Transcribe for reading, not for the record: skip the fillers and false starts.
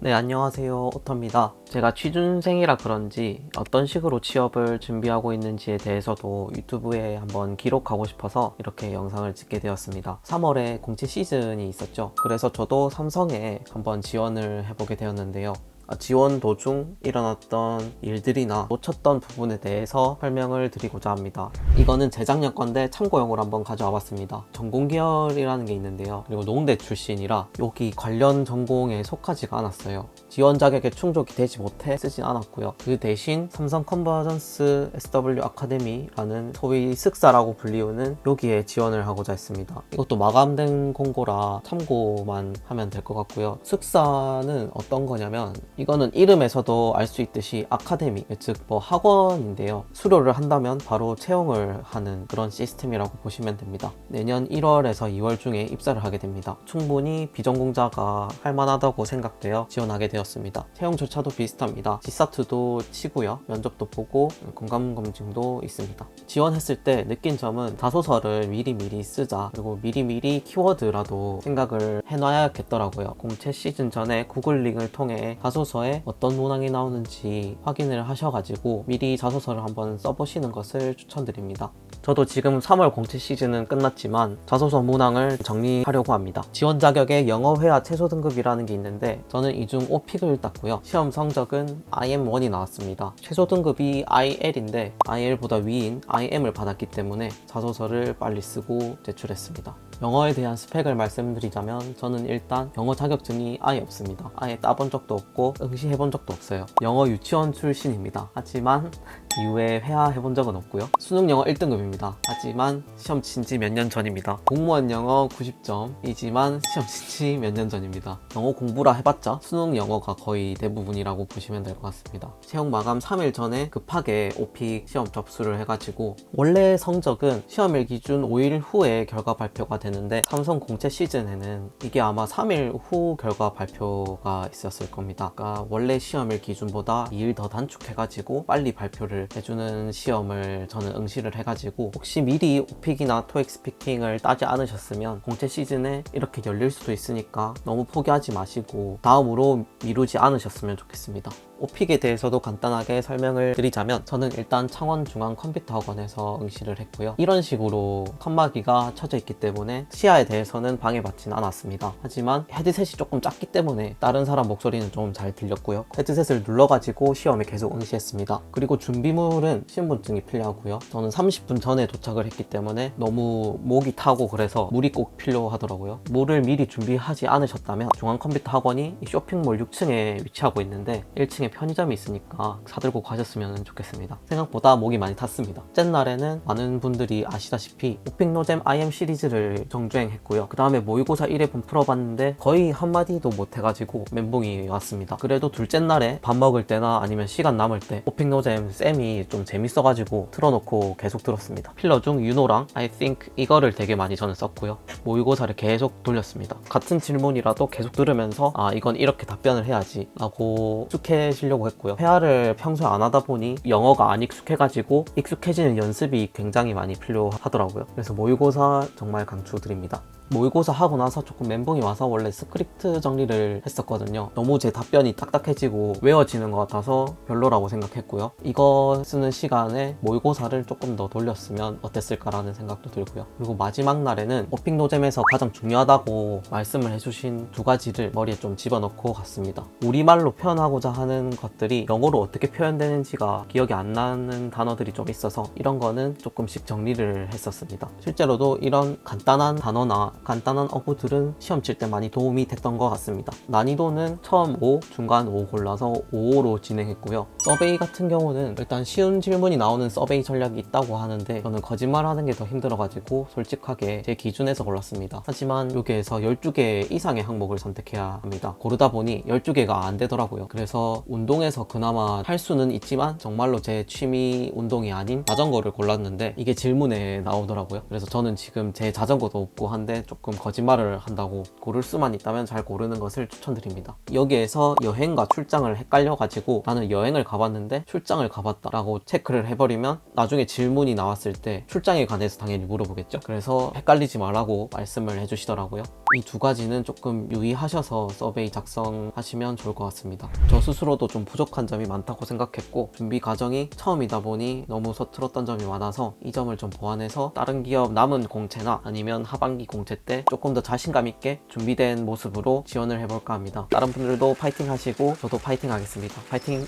네, 안녕하세요. 오터입니다. 제가 취준생이라 그런지 어떤 식으로 취업을 준비하고 있는지에 대해서도 유튜브에 한번 기록하고 싶어서 이렇게 영상을 찍게 되었습니다. 3월에 공채 시즌이 있었죠. 그래서 저도 삼성에 한번 지원을 해보게 되었는데요. 지원 도중 일어났던 일들이나 놓쳤던 부분에 대해서 설명을 드리고자 합니다. 이거는 재작년 건데 참고용으로 한번 가져와 봤습니다. 전공계열이라는 게 있는데요. 그리고 농대 출신이라 여기 관련 전공에 속하지가 않았어요. 지원 자격에 충족이 되지 못해 쓰진 않았고요. 그 대신 삼성 컨버전스 SW 아카데미라는 소위 슥사라고 불리우는 여기에 지원을 하고자 했습니다. 이것도 마감된 공고라 참고만 하면 될 것 같고요. 슥사는 어떤 거냐면 이거는 이름에서도 알 수 있듯이 아카데미, 즉 학원인데요. 수료를 한다면 바로 채용을 하는 그런 시스템이라고 보시면 됩니다. 내년 1월에서 2월 중에 입사를 하게 됩니다. 충분히 비전공자가 할만하다고 생각되어 지원하게 되었습니다. 채용 절차도 비슷합니다. 지사트도 치고요. 면접도 보고 건강검진도 있습니다. 지원했을 때 느낀 점은 자소서를 미리미리 쓰자, 그리고 미리미리 키워드라도 생각을 해놔야겠더라고요. 공채 시즌 전에 구글링을 통해 자소서에 어떤 문항이 나오는지 확인을 하셔가지고 미리 자소서를 한번 써보시는 것을 추천드립니다. 저도 지금 3월 공채 시즌은 끝났지만 자소서 문항을 정리하려고 합니다. 지원 자격에 영어 회화 최소 등급이라는 게 있는데 저는 이 중 5픽을 땄고요. 시험 성적은 IM1이 나왔습니다. 최소 등급이 IL인데 IL보다 위인 IM을 받았기 때문에 자소서를 빨리 쓰고 제출했습니다. 영어에 대한 스펙을 말씀드리자면 저는 일단 영어 자격증이 아예 없습니다. 아예 따본 적도 없고 응시해본 적도 없어요. 영어 유치원 출신입니다. 하지만 이후에 회화해본 적은 없고요. 수능 영어 1등급입니다. 하지만 시험 친 지 몇 년 전입니다. 공무원 영어 90점이지만 시험 친 지 몇 년 전입니다. 영어 공부라 해봤자 수능 영어가 거의 대부분이라고 보시면 될 것 같습니다. 채용 마감 3일 전에 급하게 오픽 시험 접수를 해가지고 원래 성적은 시험일 기준 5일 후에 결과 발표가 되는데 삼성 공채 시즌에는 이게 아마 3일 후 결과 발표가 있었을 겁니다. 그러니까 원래 시험일 기준보다 2일 더 단축해가지고 빨리 발표를 해주는 시험을 저는 응시를 해가지고 혹시 미리 오픽이나 토익 스피킹을 따지 않으셨으면 공채 시즌에 이렇게 열릴 수도 있으니까 너무 포기하지 마시고 다음으로 미루지 않으셨으면 좋겠습니다. 오픽에 대해서도 간단하게 설명을 드리자면 저는 일단 창원중앙컴퓨터학원에서 응시를 했고요. 이런 식으로 칸막이가 쳐져 있기 때문에 시야에 대해서는 방해받지는 않았습니다. 하지만 헤드셋이 조금 작기 때문에 다른 사람 목소리는 좀 잘 들렸고요. 헤드셋을 눌러가지고 시험에 계속 응시했습니다. 그리고 준비물은 신분증이 필요하고요. 저는 30분 전에 도착을 했기 때문에 너무 목이 타고 그래서 물이 꼭 필요하더라고요. 물을 미리 준비하지 않으셨다면 중앙컴퓨터학원이 쇼핑몰 6층에 위치하고 있는데 1층에 편의점이 있으니까 사들고 가셨으면 좋겠습니다. 생각보다 목이 많이 탔습니다. 첫날에는 많은 분들이 아시다시피 오픽 노잼 IM 시리즈를 정주행했고요. 그 다음에 모의고사 1회분 풀어봤는데 거의 한마디도 못해가지고 멘붕이 왔습니다. 그래도 둘째 날에 밥 먹을 때나 아니면 시간 남을 때 오픽 노잼 쌤이 좀 재밌어가지고 틀어놓고 계속 들었습니다. 필러 중 유노랑 I think 이거를 되게 많이 저는 썼고요. 모의고사를 계속 돌렸습니다. 같은 질문이라도 계속 들으면서 이건 이렇게 답변을 해야지 라고 익숙해지려고 했고요. 회화를 평소에 안 하다 보니 영어가 안 익숙해가지고 익숙해지는 연습이 굉장히 많이 필요하더라고요. 그래서 모의고사 정말 강추드립니다. 모의고사 하고 나서 조금 멘붕이 와서 원래 스크립트 정리를 했었거든요. 너무 제 답변이 딱딱해지고 외워지는 것 같아서 별로라고 생각했고요. 이거 쓰는 시간에 모의고사를 조금 더 돌렸으면 어땠을까라는 생각도 들고요. 그리고 마지막 날에는 오픽 노잼에서 가장 중요하다고 말씀을 해주신 두 가지를 머리에 좀 집어넣고 갔습니다. 우리말로 표현하고자 하는 것들이 영어로 어떻게 표현되는지가 기억이 안 나는 단어들이 좀 있어서 이런 거는 조금씩 정리를 했었습니다. 실제로도 이런 간단한 단어나 간단한 어구들은 시험 칠 때 많이 도움이 됐던 것 같습니다. 난이도는 처음 5, 중간 5 골라서 5로 진행했고요. 서베이 같은 경우는 일단 쉬운 질문이 나오는 서베이 전략이 있다고 하는데 저는 거짓말하는 게 더 힘들어가지고 솔직하게 제 기준에서 골랐습니다. 하지만 여기에서 12개 이상의 항목을 선택해야 합니다. 고르다 보니 12개가 안 되더라고요. 그래서 운동에서 그나마 할 수는 있지만 정말로 제 취미 운동이 아닌 자전거를 골랐는데 이게 질문에 나오더라고요. 그래서 저는 지금 제 자전거도 없고 한데 조금 거짓말을 한다고 고를 수만 있다면 잘 고르는 것을 추천드립니다. 여기에서 여행과 출장을 헷갈려가지고 나는 여행을 가봤는데 출장을 가봤다 라고 체크를 해버리면 나중에 질문이 나왔을 때 출장에 관해서 당연히 물어보겠죠. 그래서 헷갈리지 말라고 말씀을 해주시더라고요. 이 두 가지는 조금 유의하셔서 서베이 작성하시면 좋을 것 같습니다. 저 스스로도 좀 부족한 점이 많다고 생각했고 준비 과정이 처음이다 보니 너무 서툴었던 점이 많아서 이 점을 좀 보완해서 다른 기업 남은 공채나 아니면 하반기 공채 때 조금 더 자신감 있게 준비된 모습으로 지원을 해볼까 합니다. 다른 분들도 파이팅 하시고 저도 파이팅 하겠습니다. 파이팅!